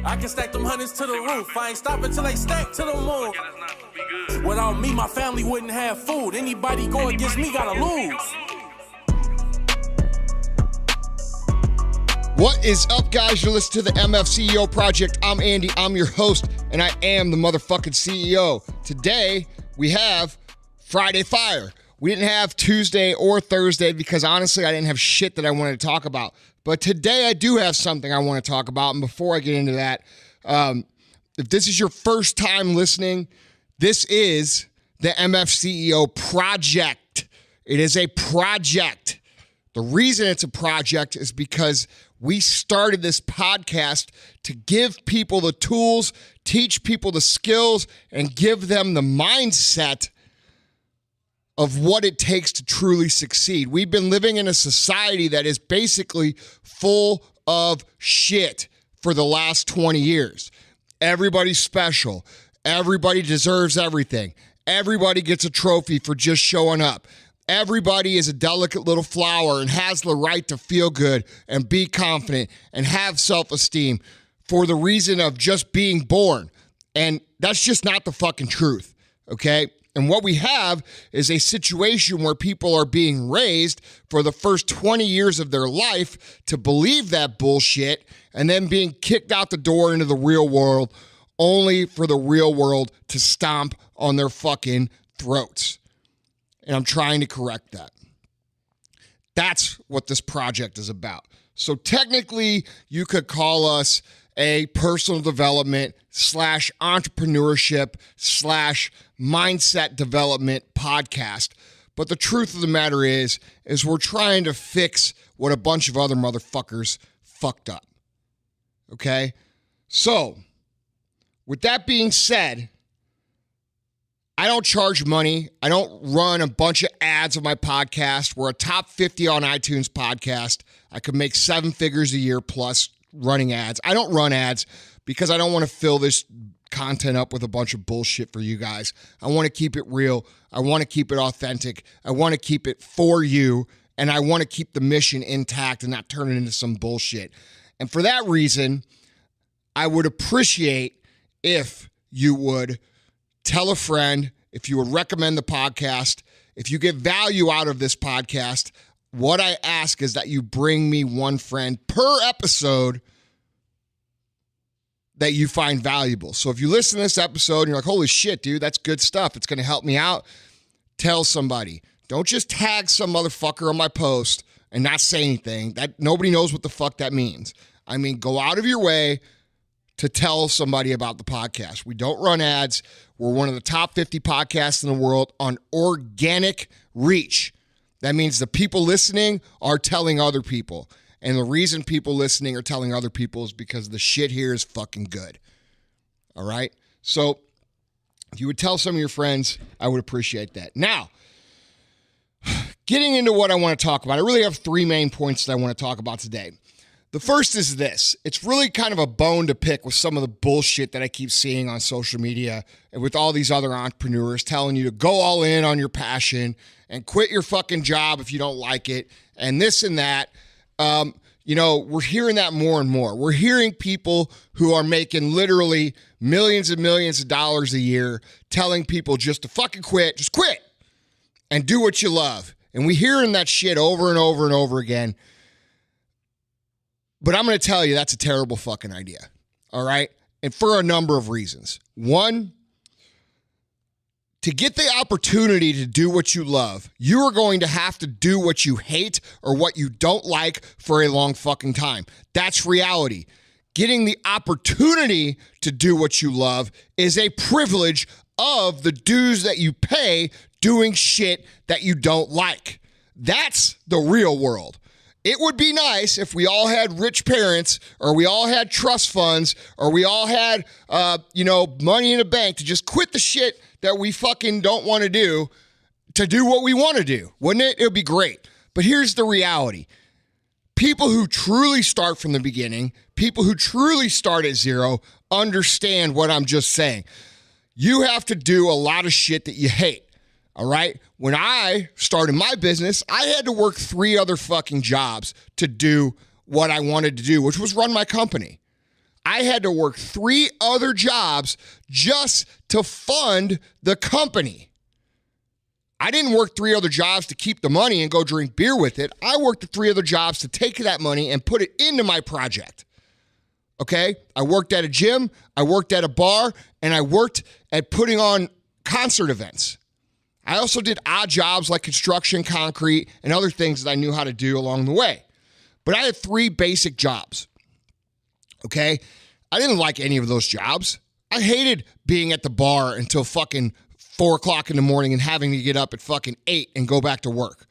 I can stack them hundreds to the roof. I ain't stopping till they stack to the moon. Without me, my family wouldn't have food. Anybody go against me gotta lose. What is up, guys? You're listening to the MFCEO Project. I'm Andy. I'm your host, and I am the motherfucking CEO. Today, we have Friday Fire. We didn't have Tuesday or Thursday because, honestly, I didn't have shit that I wanted to talk about. But today, I do have something I want to talk about. And before I get into that, if this is your first time listening, this is the MFCEO Project. It is a project. The reason it's a project is because we started this podcast to give people the tools, teach people the skills, and give them the mindset of what it takes to truly succeed. We've been living in a society that is basically full of shit for the last 20 years. Everybody's special. Everybody deserves everything. Everybody gets a trophy for just showing up. Everybody is a delicate little flower and has the right to feel good and be confident and have self-esteem for the reason of just being born. And that's just not the fucking truth, okay? And what we have is a situation where people are being raised for the first 20 years of their life to believe that bullshit and then being kicked out the door into the real world only for the real world to stomp on their fucking throats. And I'm trying to correct that. That's what this project is about. So technically, you could call us a personal development / entrepreneurship / mindset development podcast. But the truth of the matter is we're trying to fix what a bunch of other motherfuckers fucked up. Okay? So, with that being said, I don't charge money. I don't run a bunch of ads on my podcast. We're a top 50 on iTunes podcast. I could make 7 figures a year plus running ads. I don't run ads because I don't want to fill this content up with a bunch of bullshit for you guys. I want to keep it real. I want to keep it authentic. I want to keep it for you, and I want to keep the mission intact and not turn it into some bullshit. And for that reason, I would appreciate if you would tell a friend, if you would recommend the podcast, if you get value out of this podcast, what I ask is that you bring me one friend per episode that you find valuable. So if you listen to this episode and you're like, holy shit, dude, that's good stuff. It's going to help me out. Tell somebody. Don't just tag some motherfucker on my post and not say anything. That nobody knows what the fuck that means. I mean, go out of your way to tell somebody about the podcast. We don't run ads. We're one of the top 50 podcasts in the world on organic reach. That means the people listening are telling other people. And the reason people listening are telling other people is because the shit here is fucking good. All right? So if you would tell some of your friends, I would appreciate that. Now, getting into what I want to talk about, I really have 3 main points that I want to talk about today. The first is this. It's really kind of a bone to pick with some of the bullshit that I keep seeing on social media and with all these other entrepreneurs telling you to go all in on your passion and quit your fucking job if you don't like it and this and that. We're hearing that more and more. We're hearing people who are making literally millions and millions of dollars a year telling people just to fucking quit, just quit and do what you love. And we're hearing that shit over and over and over again. But I'm going to tell you that's a terrible fucking idea, all right? And for a number of reasons. One, to get the opportunity to do what you love, you are going to have to do what you hate or what you don't like for a long fucking time. That's reality. Getting the opportunity to do what you love is a privilege of the dues that you pay doing shit that you don't like. That's the real world. It would be nice if we all had rich parents or we all had trust funds or we all had, money in the bank to just quit the shit that we fucking don't want to do what we want to do. Wouldn't it? It would be great. But here's the reality. People who truly start from the beginning, people who truly start at zero, understand what I'm just saying. You have to do a lot of shit that you hate. All right. When I started my business, I had to work 3 other fucking jobs to do what I wanted to do, which was run my company. I had to work 3 other jobs just to fund the company. I didn't work 3 other jobs to keep the money and go drink beer with it. I worked the 3 other jobs to take that money and put it into my project. Okay? I worked at a gym, I worked at a bar, and I worked at putting on concert events. I also did odd jobs like construction, concrete, and other things that I knew how to do along the way. But I had 3 basic jobs. Okay? I didn't like any of those jobs. I hated being at the bar until fucking 4 o'clock in the morning and having to get up at fucking 8 and go back to work.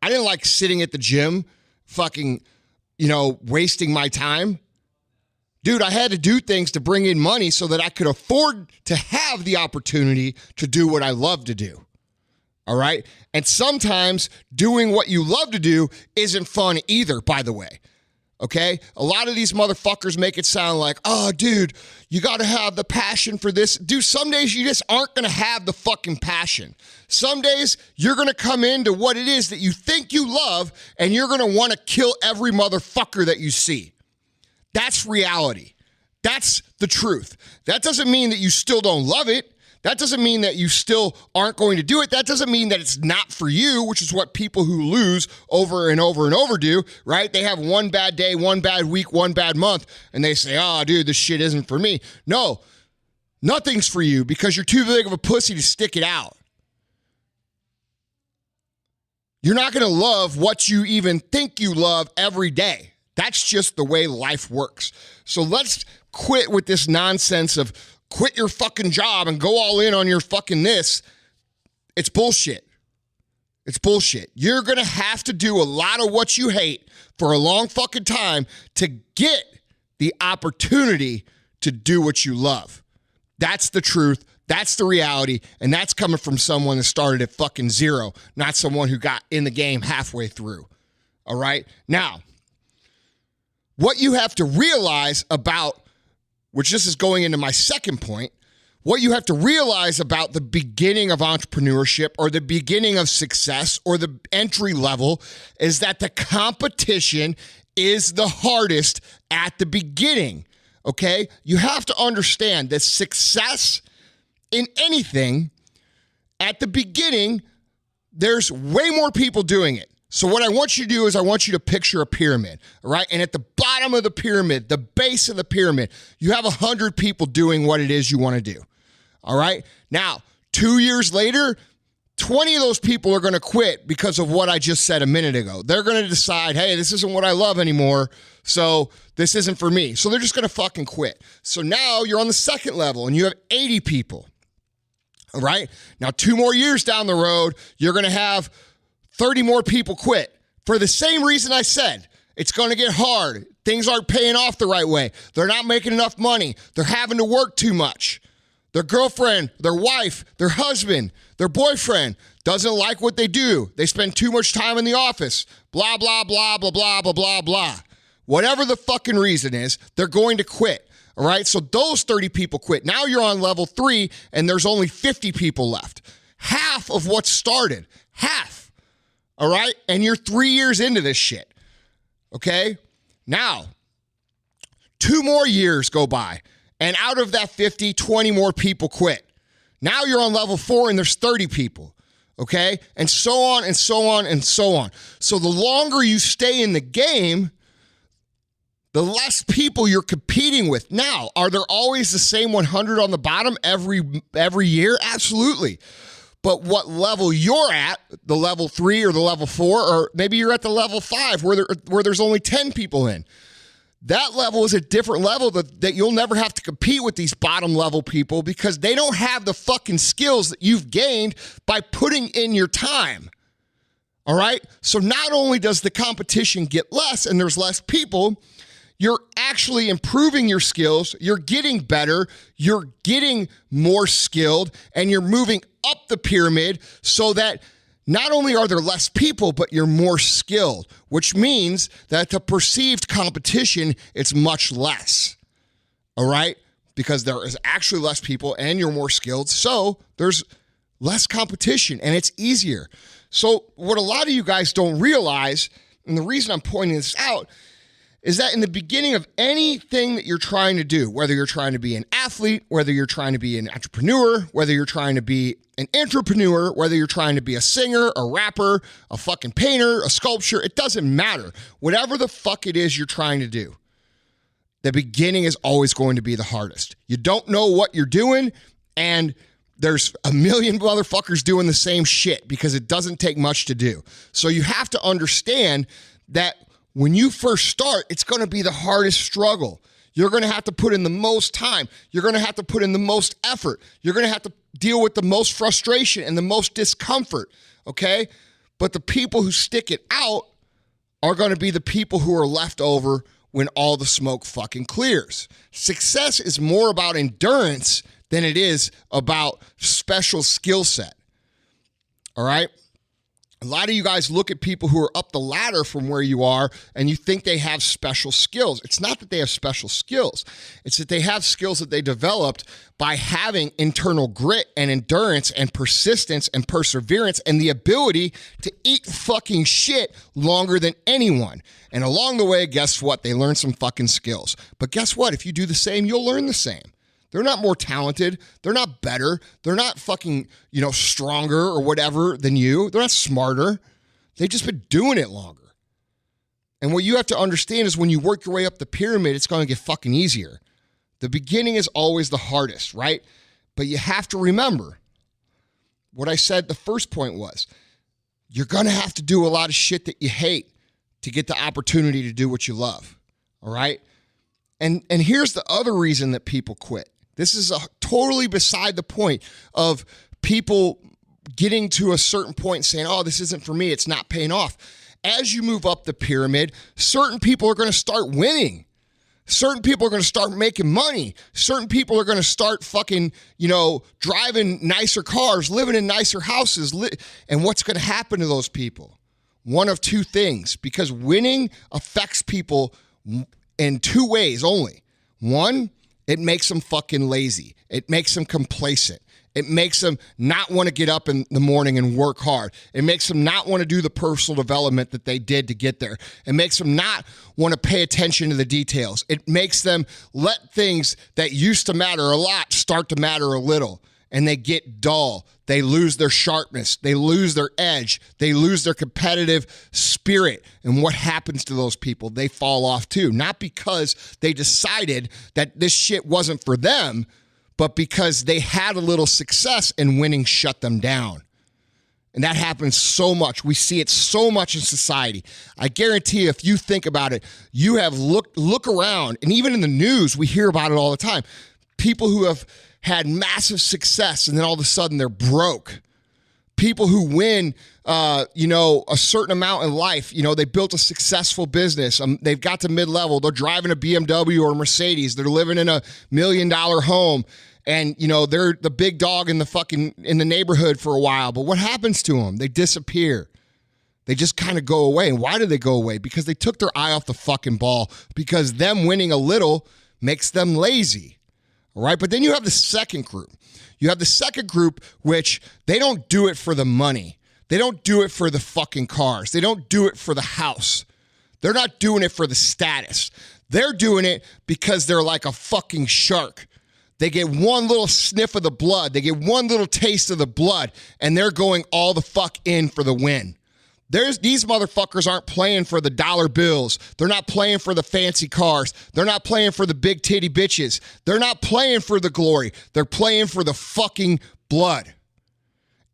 I didn't like sitting at the gym fucking, wasting my time. Dude, I had to do things to bring in money so that I could afford to have the opportunity to do what I love to do. All right? And sometimes doing what you love to do isn't fun either, by the way. Okay? A lot of these motherfuckers make it sound like, oh, dude, you got to have the passion for this. Dude, some days you just aren't going to have the fucking passion. Some days you're going to come into what it is that you think you love, and you're going to want to kill every motherfucker that you see. That's reality. That's the truth. That doesn't mean that you still don't love it. That doesn't mean that you still aren't going to do it. That doesn't mean that it's not for you, which is what people who lose over and over and over do, right? They have one bad day, one bad week, one bad month, and they say, oh, dude, this shit isn't for me. No, nothing's for you because you're too big of a pussy to stick it out. You're not going to love what you even think you love every day. That's just the way life works. So let's quit with this nonsense of quit your fucking job and go all in on your fucking this. It's bullshit. It's bullshit. You're going to have to do a lot of what you hate for a long fucking time to get the opportunity to do what you love. That's the truth. That's the reality. And that's coming from someone that started at fucking 0, not someone who got in the game halfway through. All right? Now, what you have to realize about, which this is going into my second point, what you have to realize about the beginning of entrepreneurship or the beginning of success or the entry level is that the competition is the hardest at the beginning, okay? You have to understand that success in anything, at the beginning, there's way more people doing it. So what I want you to do is I want you to picture a pyramid, all right? And at the bottom of the pyramid, the base of the pyramid, you have 100 people doing what it is you want to do, all right? Now, 2 years later, 20 of those people are going to quit because of what I just said a minute ago. They're going to decide, hey, this isn't what I love anymore, so this isn't for me. So they're just going to fucking quit. So now you're on the second level and you have 80 people, all right? Now, 2 more years down the road, you're going to have 30 more people quit for the same reason I said. It's going to get hard. Things aren't paying off the right way. They're not making enough money. They're having to work too much. Their girlfriend, their wife, their husband, their boyfriend doesn't like what they do. They spend too much time in the office. Blah, blah, blah, blah, blah, blah, blah, blah. Whatever the fucking reason is, they're going to quit. All right? So those 30 people quit. Now you're on level 3 and there's only 50 people left. Half of what started. Half. All right? And you're 3 years into this shit. Okay? Now, 2 more years go by. And out of that 50, 20 more people quit. Now you're on level 4 and there's 30 people. Okay? And so on and so on and so on. So the longer you stay in the game, the less people you're competing with. Now, are there always the same 100 on the bottom every year? Absolutely. But what level you're at, the level 3 or the level 4, or maybe you're at the level 5 where there's only 10 people in. That level is a different level that you'll never have to compete with these bottom level people because they don't have the fucking skills that you've gained by putting in your time. All right? So not only does the competition get less and there's less people, you're actually improving your skills, you're getting better, you're getting more skilled, and you're moving up the pyramid so that not only are there less people, but you're more skilled, which means that the perceived competition is much less, all right? Because there is actually less people and you're more skilled, so there's less competition and it's easier. So what a lot of you guys don't realize, and the reason I'm pointing this out, is that in the beginning of anything that you're trying to do, whether you're trying to be an athlete, whether you're trying to be an entrepreneur, whether you're trying to be an entrepreneur, whether you're trying to be a singer, a rapper, a fucking painter, a sculptor, it doesn't matter. Whatever the fuck it is you're trying to do, the beginning is always going to be the hardest. You don't know what you're doing, and there's a million motherfuckers doing the same shit because it doesn't take much to do. So you have to understand that when you first start, it's going to be the hardest struggle. You're going to have to put in the most time. You're going to have to put in the most effort. You're going to have to deal with the most frustration and the most discomfort, okay? But the people who stick it out are going to be the people who are left over when all the smoke fucking clears. Success is more about endurance than it is about special skill set. All right? A lot of you guys look at people who are up the ladder from where you are and you think they have special skills. It's not that they have special skills. It's that they have skills that they developed by having internal grit and endurance and persistence and perseverance and the ability to eat fucking shit longer than anyone. And along the way, guess what? They learn some fucking skills. But guess what? If you do the same, you'll learn the same. They're not more talented. They're not better. They're not fucking, stronger or whatever than you. They're not smarter. They've just been doing it longer. And what you have to understand is when you work your way up the pyramid, it's going to get fucking easier. The beginning is always the hardest, right? But you have to remember what I said the first point was, you're going to have to do a lot of shit that you hate to get the opportunity to do what you love, all right? And here's the other reason that people quit. This is totally beside the point of people getting to a certain point and saying, oh, this isn't for me. It's not paying off. As you move up the pyramid, certain people are going to start winning. Certain people are going to start making money. Certain people are going to start fucking, driving nicer cars, living in nicer houses. And what's going to happen to those people? One of two things, because winning affects people in two ways only. One, it makes them fucking lazy. It makes them complacent. It makes them not want to get up in the morning and work hard. It makes them not want to do the personal development that they did to get there. It makes them not want to pay attention to the details. It makes them let things that used to matter a lot start to matter a little. And they get dull. They lose their sharpness. They lose their edge. They lose their competitive spirit. And what happens to those people? They fall off too. Not because they decided that this shit wasn't for them, but because they had a little success and winning shut them down. And that happens so much. We see it so much in society. I guarantee you, if you think about it, you have look around, and even in the news, we hear about it all the time. People who have had massive success and then all of a sudden they're broke. People who win, a certain amount in life, they built a successful business. They've got to mid-level. They're driving a BMW or a Mercedes. They're living in $1 million home. And, they're the big dog in the neighborhood for a while. But what happens to them? They disappear. They just kind of go away. And why do they go away? Because they took their eye off the fucking ball. Because them winning a little makes them lazy. All right, but then you have the second group. You have the second group, which they don't do it for the money. They don't do it for the fucking cars. They don't do it for the house. They're not doing it for the status. They're doing it because they're like a fucking shark. They get one little sniff of the blood. They get one little taste of the blood, and they're going all the fuck in for the win. These motherfuckers aren't playing for the dollar bills. They're not playing for the fancy cars. They're not playing for the big titty bitches. They're not playing for the glory. They're playing for the fucking blood.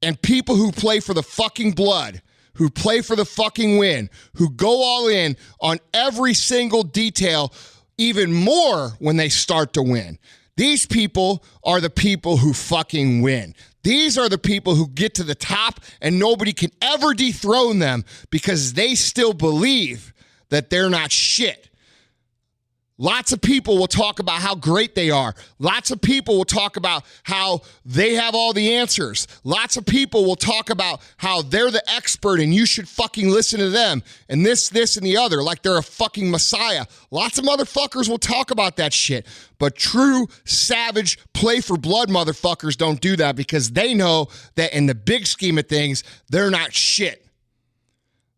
And people who play for the fucking blood, who play for the fucking win, who go all in on every single detail, even more when they start to win. These people are the people who fucking win. These are the people who get to the top and nobody can ever dethrone them because they still believe that they're not shit. Lots of people will talk about how great they are. Lots of people will talk about how they have all the answers. Lots of people will talk about how they're the expert and you should fucking listen to them and this, and the other, like they're a fucking messiah. Lots of motherfuckers will talk about that shit. But true, savage, play for blood motherfuckers don't do that because they know that in the big scheme of things, they're not shit.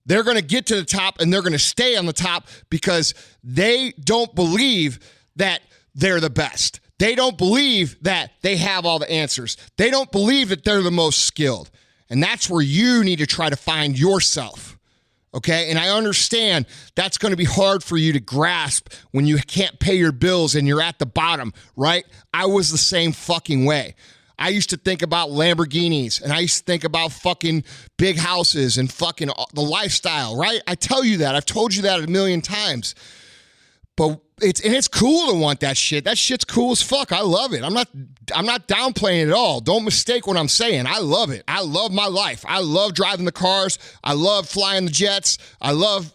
They're going to get to the top and they're going to stay on the top because they don't believe that they're the best. They don't believe that they have all the answers. They don't believe that they're the most skilled. And that's where you need to try to find yourself. Okay? And I understand that's going to be hard for you to grasp when you can't pay your bills and you're at the bottom, right? I was the same fucking way. I used to think about Lamborghinis and I used to think about fucking big houses and fucking the lifestyle, right? I tell you that. I've told you that a million times. But it's cool to want that shit. That shit's cool as fuck. I love it. I'm not downplaying it at all. Don't mistake what I'm saying. I love it. I love my life. I love driving the cars. I love flying the jets. I love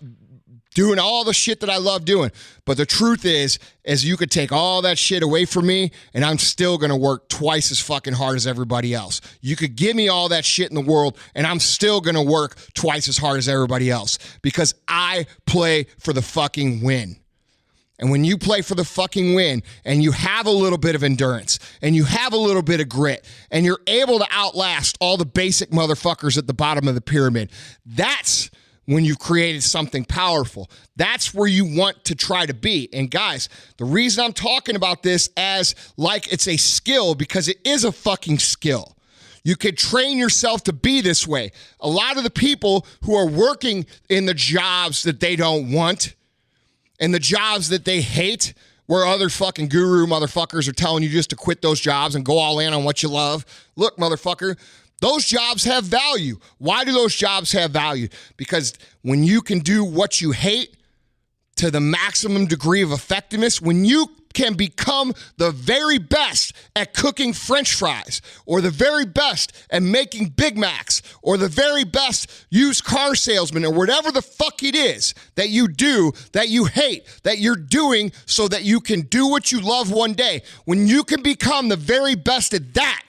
doing all the shit that I love doing. But the truth is you could take all that shit away from me and I'm still going to work twice as fucking hard as everybody else. You could give me all that shit in the world and I'm still going to work twice as hard as everybody else because I play for the fucking win. And when you play for the fucking win and you have a little bit of endurance and you have a little bit of grit and you're able to outlast all the basic motherfuckers at the bottom of the pyramid, that's when you've created something powerful. That's where you want to try to be. And guys, the reason I'm talking about this as like it's a skill, because it is a fucking skill. You could train yourself to be this way. A lot of the people who are working in the jobs that they don't want and the jobs that they hate, where other fucking guru motherfuckers are telling you just to quit those jobs and go all in on what you love. Look, motherfucker, those jobs have value. Why do those jobs have value? Because when you can do what you hate to the maximum degree of effectiveness, when you can become the very best at cooking French fries, or the very best at making Big Macs, or the very best used car salesman, or whatever the fuck it is that you do, that you hate, that you're doing so that you can do what you love one day. When you can become the very best at that,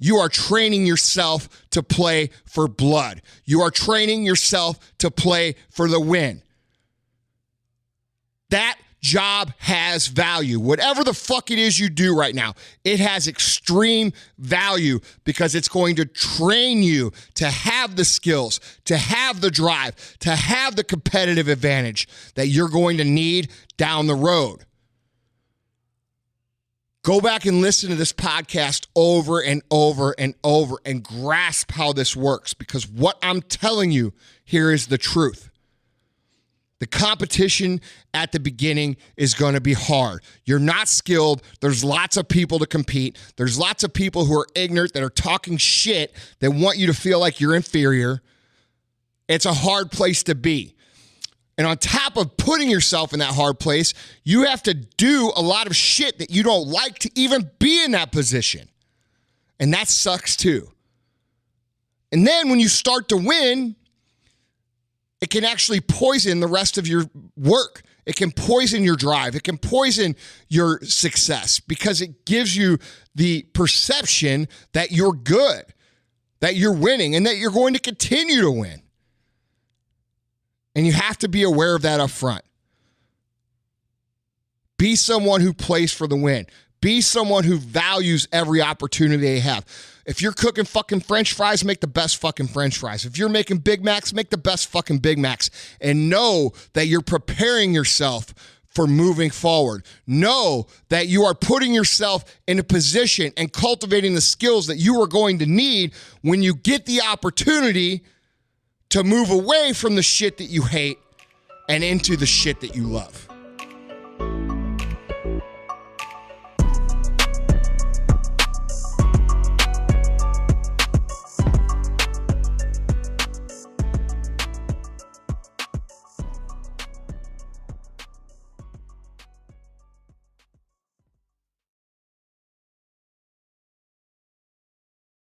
you are training yourself to play for blood. You are training yourself to play for the win. That job has value. Whatever the fuck it is you do right now, it has extreme value because it's going to train you to have the skills, to have the drive, to have the competitive advantage that you're going to need down the road. Go back and listen to this podcast over and over and over and grasp how this works, because what I'm telling you here is the truth. The competition at the beginning is going to be hard. You're not skilled. There's lots of people to compete. There's lots of people who are ignorant that are talking shit that want you to feel like you're inferior. It's a hard place to be. And on top of putting yourself in that hard place, you have to do a lot of shit that you don't like to even be in that position. And that sucks too. And then when you start to win, it can actually poison the rest of your work. It can poison your drive. It can poison your success because it gives you the perception that you're good, that you're winning, and that you're going to continue to win. And you have to be aware of that up front. Be someone who plays for the win. Be someone who values every opportunity they have. If you're cooking fucking French fries, make the best fucking French fries. If you're making Big Macs, make the best fucking Big Macs. And know that you're preparing yourself for moving forward. Know that you are putting yourself in a position and cultivating the skills that you are going to need when you get the opportunity to move away from the shit that you hate and into the shit that you love.